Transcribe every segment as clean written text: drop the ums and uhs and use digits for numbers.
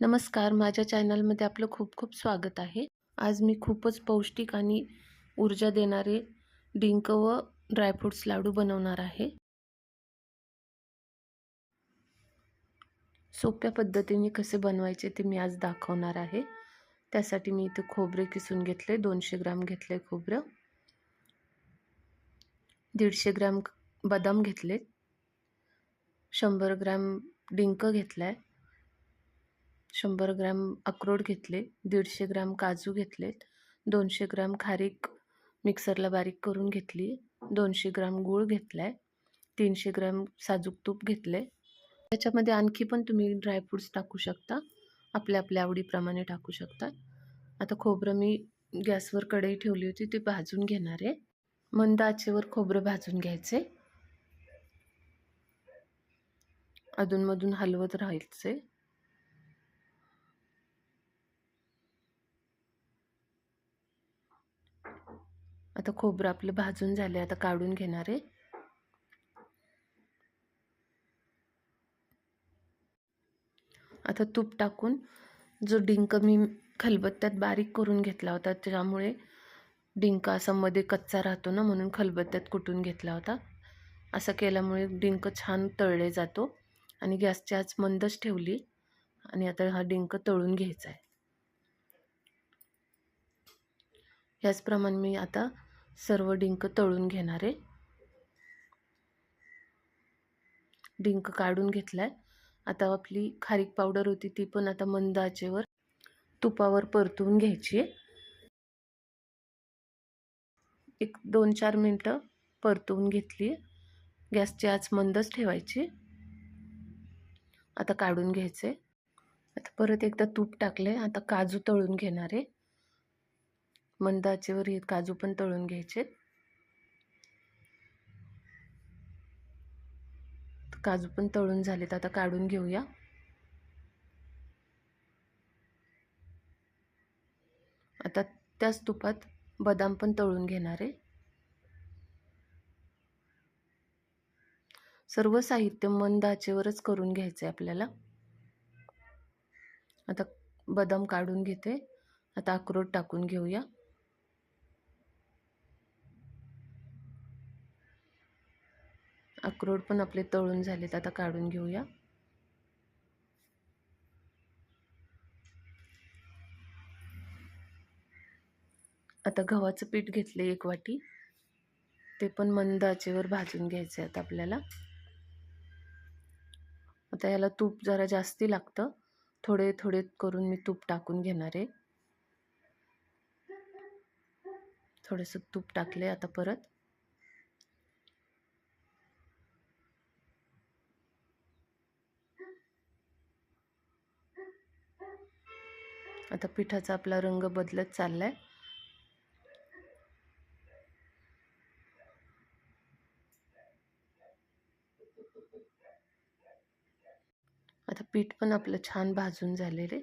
नमस्कार, माझ्या चॅनलमध्ये आपलं खूप खूप स्वागत आहे. आज मी खूपच पौष्टिक आणि ऊर्जा देणारे डिंक व ड्रायफ्रुट्स लाडू बनवणार आहे. सोप्या पद्धतीने कसे बनवायचे ते मी आज दाखवणार आहे. त्यासाठी मी इथे खोबरे किसून घेतले, 200 ग्रॅम घेतले खोबरं. 150 ग्रॅम बदाम घेतले, 100 ग्रॅम डिंक घेतलाय, 100 ग्रॅम अक्रोड घेतले, 150 ग्रॅम काजू घेतलेत, 200 ग्रॅम खारीक मिक्सरला बारीक करून घेतली, 200 ग्रॅम गूळ घेतलाय, 300 ग्रॅम साजूक तूप घेतले. त्याच्यामध्ये आणखी पण तुम्ही ड्रायफ्रुट्स टाकू शकता, आपल्या आपल्या आवडीप्रमाणे टाकू शकता. आता खोबरं मी गॅसवर कढई ठेवली होती, ती भाजून घेणार आहे. मंद आचेवर खोबरं भाजून घ्यायचे, अधूनमधून हलवत राहायचे. आता खोबरं आपलं भाजून झाले, आता काढून घेणार आहे. आता तूप टाकून जो डिंक मी खलबत्त्यात बारीक करून घेतला होता, त्यामुळे डिंक असा मध्ये कच्चा राहतो ना, म्हणून खलबत्त्यात कुटून घेतला होता. असं केल्यामुळे डिंक छान तळले जातो. आणि गॅसची आच मंदच ठेवली आणि आता हा डिंक तळून घ्यायचा आहे. याचप्रमाणे मी आता सर्व डिंक तळून घेणार आहे. डिंक काढून घेतलाय. आता आपली खारीक पावडर होती, ती पण आता मंद आचेवर तुपावर परतवून घ्यायची आहे. एक 2-4 मिनटं परतवून घेतली. गॅसची आच मंदच ठेवायची. आता काढून घ्यायचे. आता परत एकदा तूप टाकले. आता काजू तळून घेणार आहे. मंद आचेवर हे काजू पण तळून घ्यायचे. काजू पण तळून झालेत, आता काढून घेऊया. आता त्याच तुपात बदाम पण तळून घेणार आहे. सर्व साहित्य मंद आचेवरच करून घ्यायचे आपल्याला. आता बदाम काढून घेते. आता अक्रोड टाकून घेऊया. अक्रोड पण आपले तळून झालेत, आता काढून घेऊया. आता गव्हाचं पीठ घेतले 1 वाटी, ते पण मंद आचेवर भाजून घ्यायचे आता आपल्याला. आता याला तूप जरा जास्ती लागतं, थोडे थोडे करून मी तूप टाकून घेणार आहे. थोडंसं तूप टाकले. आता परत आता पिठाचा आपला रंग बदलत चाललाय. आता पीठ पण आपलं छान भाजून झालेले.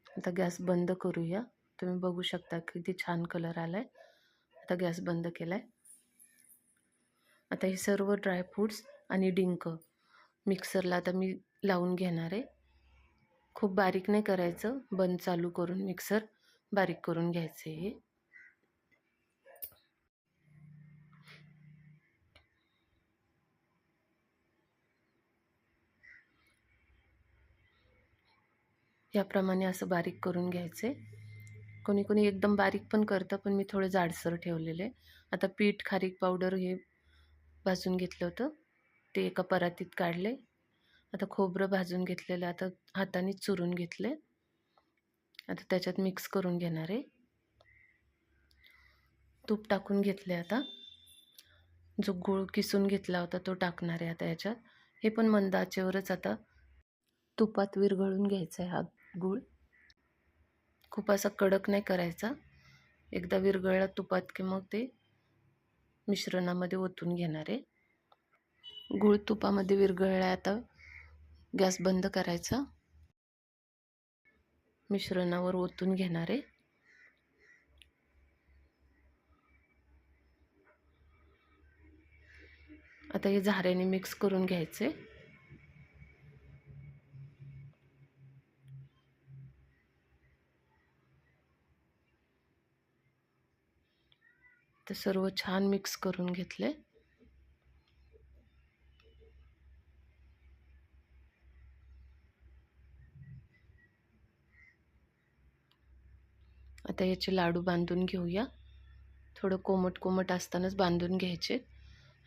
आता गॅस बंद करूया. तुम्ही बघू शकता किती छान कलर आलाय. आता गॅस बंद केलाय. आता हे सर्व ड्रायफ्रूट्स आणि डिंक मिक्सरला आता मी लावून घेणार आहे. खूप बारीक नाही करायचं, बंद चालू करून मिक्सर बारीक करून घ्यायचं हे. याप्रमाणे असं बारीक करून घ्यायचे. कोणी कोणी एकदम बारीक पण करतं, पण मी थोडं जाडसर ठेवलेले. आता पीठ, खारीक पावडर हे भाजून घेतलं होतं, ते एका परातीत काढले. आता खोबरं भाजून घेतलेलं आता हाताने चुरून घेतले. आता त्याच्यात मिक्स करून घेणार आहे. तूप टाकून घेतले. आता जो गूळ किसून घेतला होता तो टाकणार आहे आता याच्यात. हे पण मंद आचेवरच आता तुपात विरघळून घ्यायचा आहे हा गूळ. खूप असा कडक नाही करायचा. एकदा विरघळला तुपात की मग ते मिश्रणामध्ये ओतून घेणार आहे. गूळ तुपामध्ये विरघळला. आता गॅस बंद करायचा. मिश्रणावर ओतून घेणार आहे. आता हे झाऱ्याने मिक्स करून घ्यायचे. तर सर्व छान मिक्स करून घेतले. आता याचे लाडू बांधून घेऊया. थोडं कोमट कोमट असतानाच बांधून घ्यायचे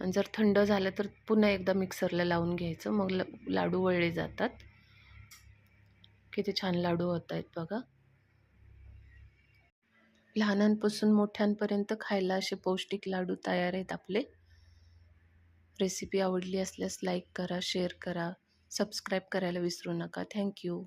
आणि जर थंड झालं तर पुन्हा एकदा मिक्सरला लावून घ्यायचं. मग लाडू वळले जातात. किती छान लाडू होत आहेत बघा. लहानांपासून मोठ्यांपर्यंत खायला असे पौष्टिक लाडू तयार आहेत आपले. रेसिपी आवडली असल्यास लाईक करा, शेअर करा, सबस्क्राईब करायला विसरू नका. थँक्यू.